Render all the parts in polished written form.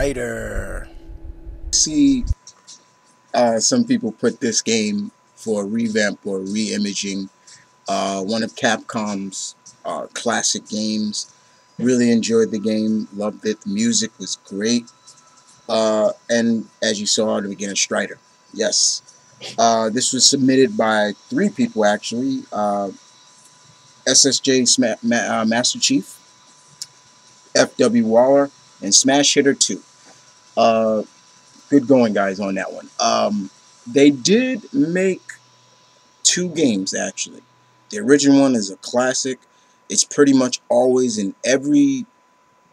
Strider. See, some people put this game for a revamp or re-imaging. One of Capcom's classic games. Really enjoyed the game, loved it. The music was great. And as you saw at the beginning, Strider. Yes. This was submitted by three people actually. SSJ Master Chief, FW Waller, and Smash Hitter 2. Uh, Good going, guys, on that one. They did make two games, actually. The original one is a classic. It's pretty much always in every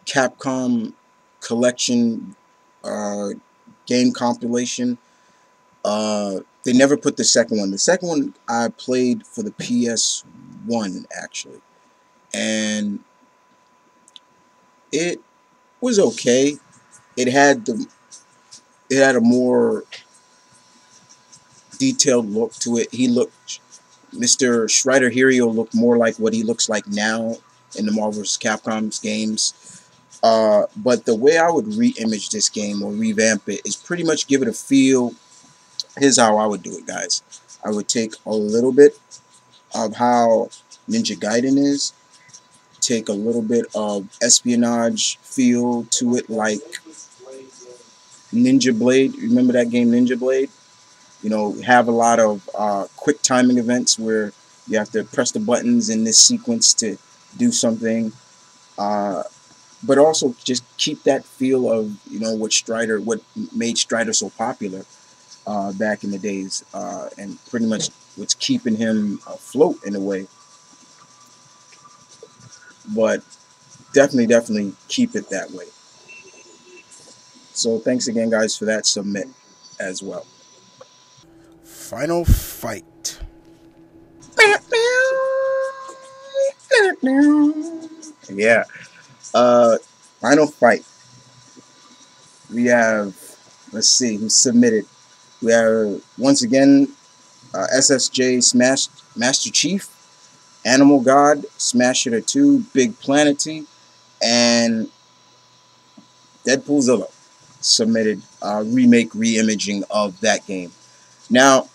Capcom collection uh, game compilation. They never put the second one. The second one I played for the PS1, actually. And it was okay. It had a more detailed look to it. Mr. Strider Hero looked more like what he looks like now in the Marvel vs. Capcom's games. But the way I would re-image this game or revamp it is pretty much give it a feel. Here's how I would do it, guys. I would take a little bit of how Ninja Gaiden is, take a little bit of espionage feel to it, like Ninja Blade. Remember that game, Ninja Blade? You know, have a lot of quick timing events where you have to press the buttons in this sequence to do something. But also just keep that feel of, you know, what made Strider so popular back in the days, and pretty much what's keeping him afloat in a way. But definitely keep it that way. So thanks again, guys, for that submit as well. Final fight. Yeah. Uh, Final fight. We have, let's see who submitted. We have once again SSJ Master Chief, Animal God, Smash Hitter 2, Big Planety, and Deadpoolzilla submitted remake re-imaging of that game. Now,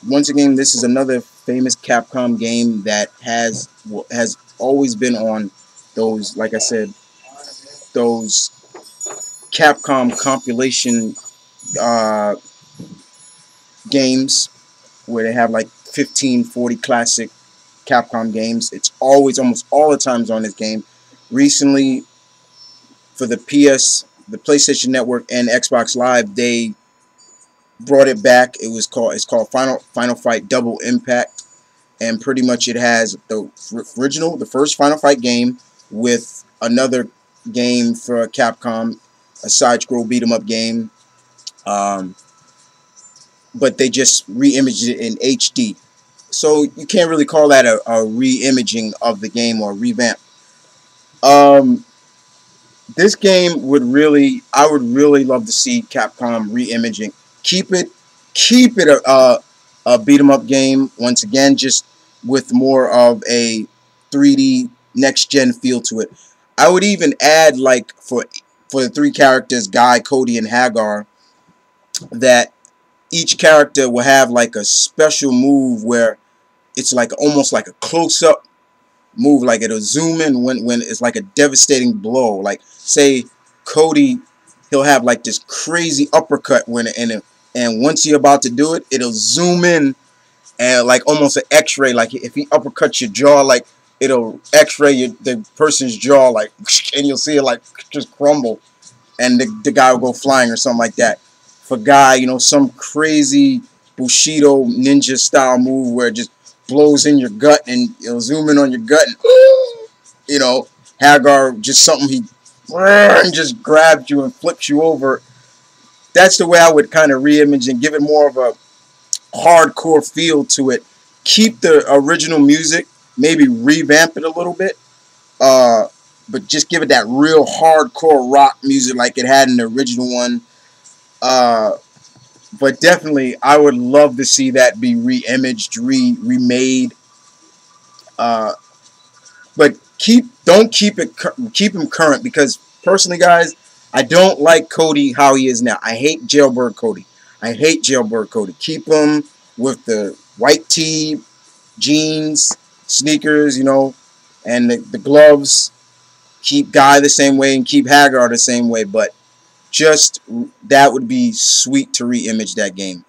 once again, this is another famous Capcom game that has always been on those, like I said, those Capcom compilation uh, games where they have like 15, 40 classic Capcom games. It's always, almost all the times on this game. Recently, for the the PlayStation Network and Xbox Live, they brought it back. It's called Final Fight Double Impact, and pretty much it has the the first Final Fight game with another game for Capcom, a side-scroll beat 'em up game. Um, but they just re-imaged it in HD. So you can't really call that a re-imaging of the game or revamp. Um, this game I would really love to see Capcom re-imaging. Keep it a beat 'em up game once again, just with more of a 3D next gen feel to it. I would even add, like, for the three characters, Guy, Cody, and Hagar, that each character will have like a special move where it's like almost like a close-up move, like it'll zoom in when it's like a devastating blow. Like, say Cody, he'll have like this crazy uppercut and once you're about to do it, it'll zoom in and like almost an X-ray. Like if he uppercuts your jaw, like it'll X-ray the person's jaw, like, and you'll see it like just crumble, and the guy will go flying or something like that. For Guy, you know, some crazy Bushido ninja style move where it just blows in your gut and it'll zoom in on your gut, and you know, Hagar, just something he just grabs you and flips you over. That's the way I would kind of re-image and give it more of a hardcore feel to it. Keep the original music, maybe revamp it a little bit, uh, but just give it that real hardcore rock music like it had in the original one. Uh, but definitely, I would love to see that be re-imaged, remade. Uh, but keep him current, because personally, guys, I don't like Cody how he is now. I hate Jailbird Cody. I hate Jailbird Cody. Keep him with the white tee, jeans, sneakers, and the gloves. Keep Guy the same way and keep Hagar the same way. But just that would be sweet to re-image that game.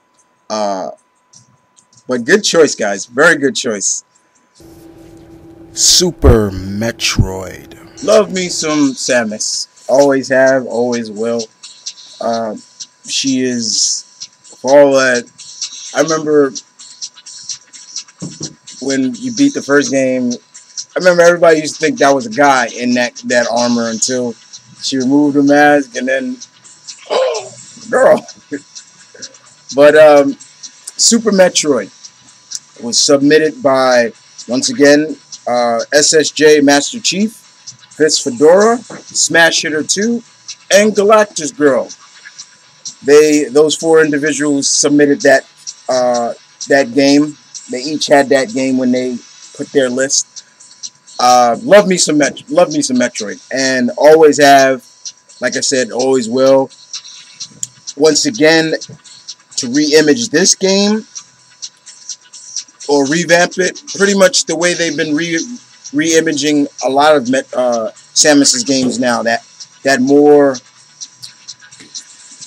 But good choice, guys. Very good choice. Super Metroid. Love me some Samus. Always have, always will. She is, for all that, I remember when you beat the first game, I remember everybody used to think that was a guy in that armor until she removed the mask and then, oh, girl. But Super Metroid was submitted by, once again, SSJ Master Chief, Fitz Fedora, Smash Hitter 2, and Galactus Girl. Those 4 individuals submitted that game. They each had that game when they put their list. Love me some Metroid, and always have, like I said, always will. Once again, to re-image this game or revamp it, pretty much the way they've been re-imaging a lot of Samus's games now. That more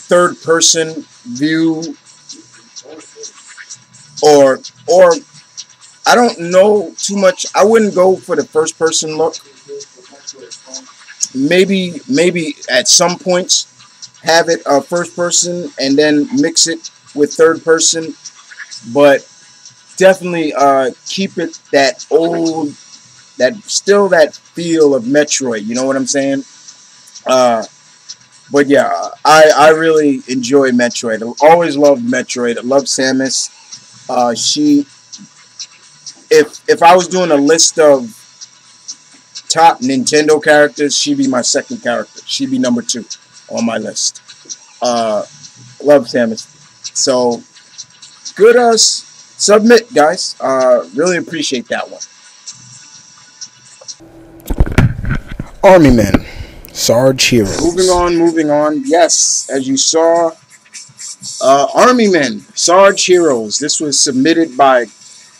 third-person view, or I don't know too much. I wouldn't go for the first-person look. Maybe at some points have it first person and then mix it with third person, but definitely keep it that old, that feel of Metroid. You know what I'm saying? But yeah, I really enjoy Metroid. I always loved Metroid. I love Samus. If I was doing a list of top Nintendo characters, she'd be my second character. She'd be number 2 on my list. Love Samus. So good submit, guys. Really appreciate that one. Army Men. Sarge Heroes. Moving on. Yes, as you saw, Army Men, Sarge Heroes. This was submitted by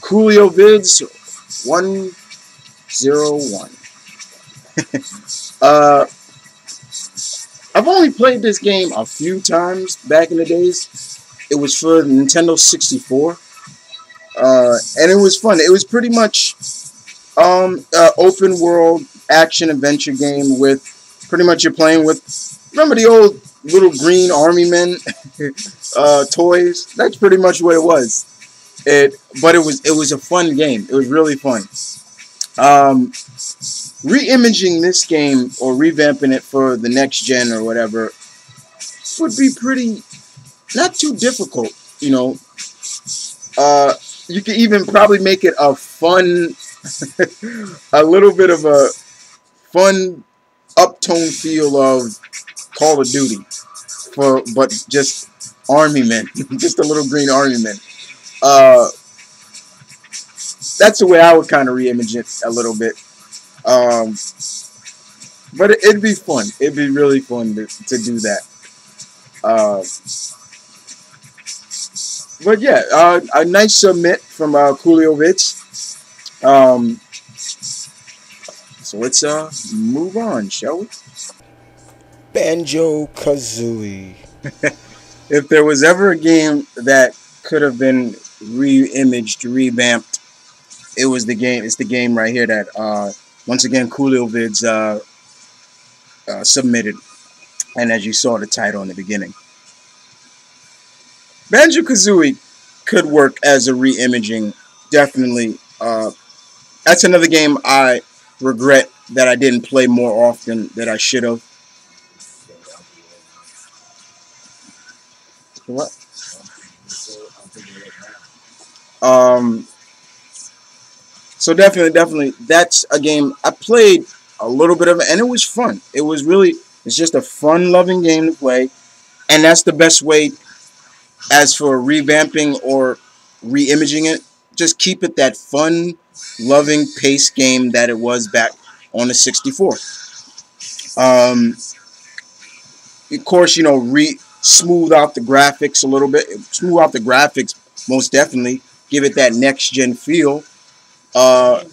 Coolio Vids 101. I've only played this game a few times back in the days. It was for the Nintendo 64. And it was fun. It was pretty much open world action adventure game with pretty much you're playing with, remember the old little green army men toys? That's pretty much what it was. But it was a fun game. It was really fun. Re-imaging this game or revamping it for the next gen or whatever would be pretty, not too difficult, You could even probably make it a fun, a little bit of a fun uptone feel of Call of Duty, but just army men, just a little green army men. That's the way I would kind of re-image it a little bit. But it'd be fun. It'd be really fun to do that. But yeah, a nice submit from Coolio Vids. So let's move on, shall we? Banjo Kazooie. If there was ever a game that could have been re-imaged, revamped, it was the game. It's the game right here that once again Coolio Vids submitted, and as you saw the title in the beginning, Banjo Kazooie could work as a re-imaging. Definitely, that's another game I regret that I didn't play more often that I should have. What? So definitely, that's a game I played a little bit of it, and it was fun. It's just a fun-loving game to play, and that's the best way. As for revamping or re-imaging it, just keep it that fun-loving pace game that it was back on the 64. of course, smooth out the graphics a little bit. Smooth out the graphics, most definitely. Give it that next gen feel. Uh,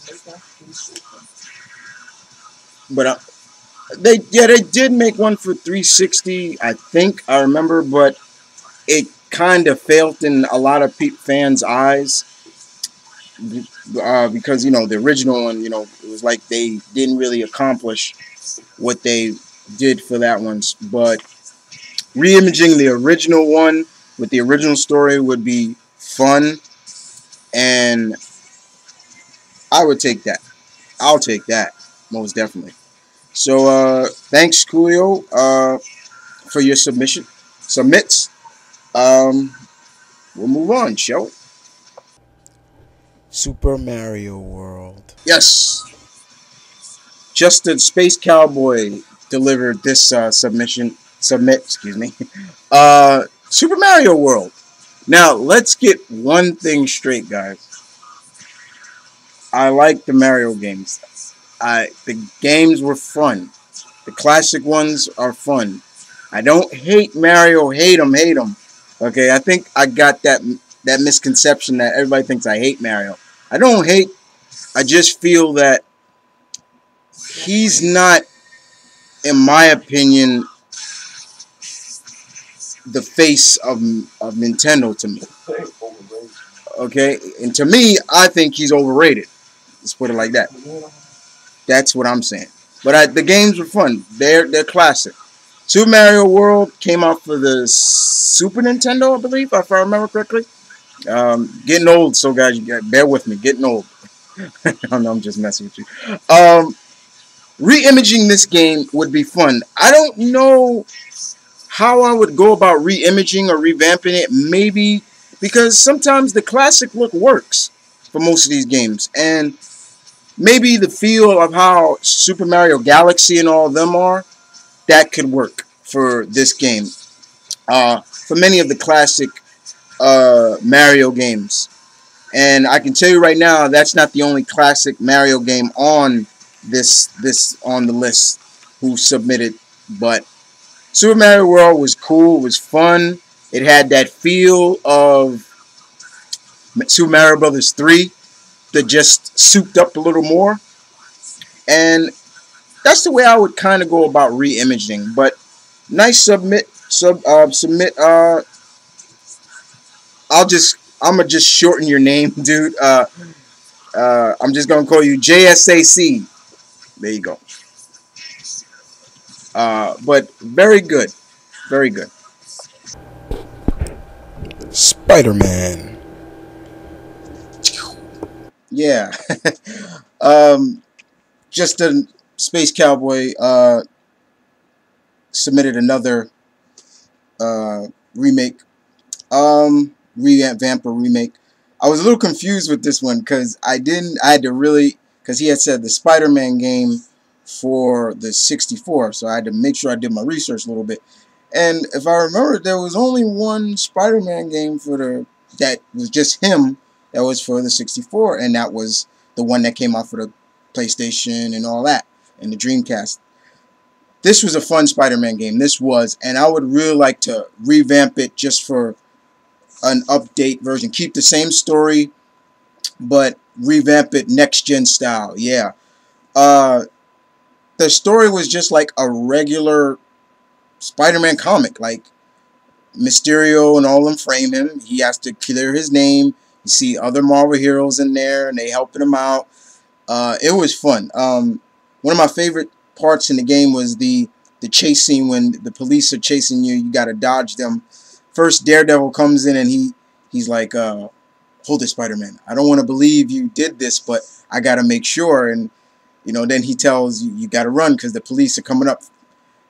but they did make one for 360. I think I remember, but it kind of failed in a lot of fans' eyes because the original one, it was like they didn't really accomplish what they did for that one. But reimaging the original one with the original story would be fun, and I would take that. I'll take that most definitely. So thanks, Coolio, for your submits. Um, we'll move on, shall we? Super Mario World. Yes, just the Space Cowboy delivered this submit. Excuse me. Super Mario World. Now let's get one thing straight, guys. I like the Mario games. The games were fun. The classic ones are fun. I don't hate Mario. Hate him. Okay, I think I got that misconception that everybody thinks I hate Mario. I don't hate. I just feel that he's not, in my opinion, the face of Nintendo to me. Okay, and to me, I think he's overrated. Let's put it like that. That's what I'm saying. But the games were fun. They're classic. Super Mario World came out for the Super Nintendo, I believe, if I remember correctly. Getting old, so guys, bear with me. Getting old. I know I'm just messing with you. Re-imaging this game would be fun. I don't know how I would go about re-imaging or revamping it. Maybe because sometimes the classic look works for most of these games, and maybe the feel of how Super Mario Galaxy and all of them are, that could work for this game. For many of the classic Mario games. And I can tell you right now, that's not the only classic Mario game on this on the list who submitted. But Super Mario World was cool. It was fun. It had that feel of Super Mario Brothers 3 that just souped up a little more. And that's the way I would kind of go about re-imaging. But nice submit. I'm gonna just shorten your name, dude. I'm just gonna call you JSAC. There you go. But very good, very good. SpiderMan. Yeah. Just a Space Cowboy submitted another remake, revamp or remake. I was a little confused with this one because I had to really, because he had said the Spider-Man game for the 64, so I had to make sure I did my research a little bit. And if I remember, there was only one Spider-Man game that was just him, that was for the 64, and that was the one that came out for the PlayStation and all that, and the Dreamcast. This was a fun Spider-Man game. This was, and I would really like to revamp it just for an update version. Keep the same story, but revamp it next-gen style. Yeah. The story was just like a regular Spider-Man comic. Like, Mysterio and all of them frame him. He has to clear his name. You see other Marvel heroes in there, and they helping him out. It was fun. One of my favorite parts in the game was the chase scene when the police are chasing you. You got to dodge them. First, Daredevil comes in and he's like, "Hold it, Spider-Man. I don't want to believe you did this, but I got to make sure." And then he tells you got to run because the police are coming up.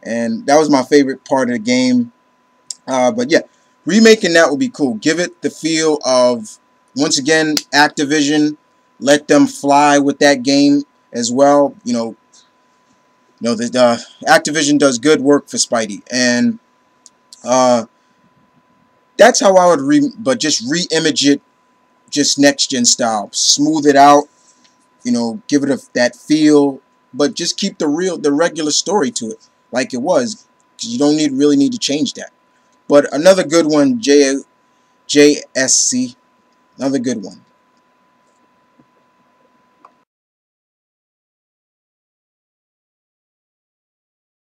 And that was my favorite part of the game. But yeah, remaking that would be cool. Give it the feel of, once again, Activision. Let them fly with that game as well. Activision does good work for Spidey, and that's how I would but just re-image it, just next gen style, smooth it out. Give it that feel, but just keep the regular story to it, like it was. You don't really need to change that. But another good one, JSC, another good one.